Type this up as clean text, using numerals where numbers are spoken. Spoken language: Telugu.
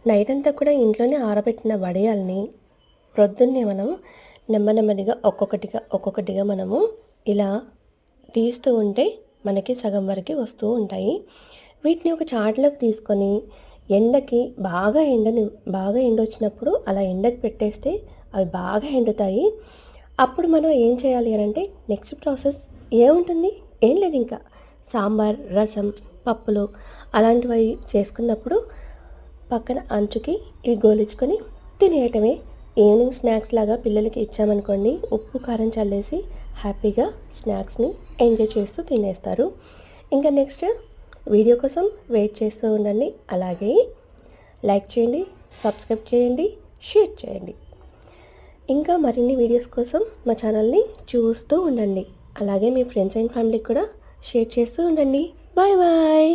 నైట్ అంతా కూడా ఇంట్లోనే ఆరబెట్టిన వడియాల్ని ప్రొద్దున్నే మనం నెమ్మదిగా ఒక్కొక్కటిగా మనము ఇలా తీస్తూ ఉంటే మనకి సగం వరకు వస్తూ ఉంటాయి. వీటిని ఒక చాటులోకి తీసుకొని ఎండకి బాగా ఎండొచ్చినప్పుడు అలా ఎండకి పెట్టేస్తే అవి బాగా ఎండుతాయి. అప్పుడు మనం ఏం చేయాలి అనంటే నెక్స్ట్ ప్రాసెస్ ఏముంటుంది, ఏం లేదు, ఇంకా సాంబార్, రసం, పప్పులు అలాంటివి చేసుకున్నప్పుడు పక్కన అంచుకి ఇవి గోలించుకొని తినేయటమే. ఈవినింగ్ స్నాక్స్ లాగా పిల్లలకి ఇచ్చామనుకోండి, ఉప్పు కారం చల్లేసి హ్యాపీగా స్నాక్స్ని ఎంజాయ్ చేస్తూ తినేస్తారు. ఇంకా నెక్స్ట్ వీడియో కోసం వెయిట్ చేస్తూ ఉండండి. అలాగే లైక్ చేయండి, సబ్స్క్రైబ్ చేయండి, షేర్ చేయండి. ఇంకా మరిన్ని వీడియోస్ కోసం మా ఛానల్ని చూస్తూ ఉండండి. అలాగే మీ ఫ్రెండ్స్ అండ్ ఫ్యామిలీకి కూడా షేర్ చేస్తూ ఉండండి. Bye bye.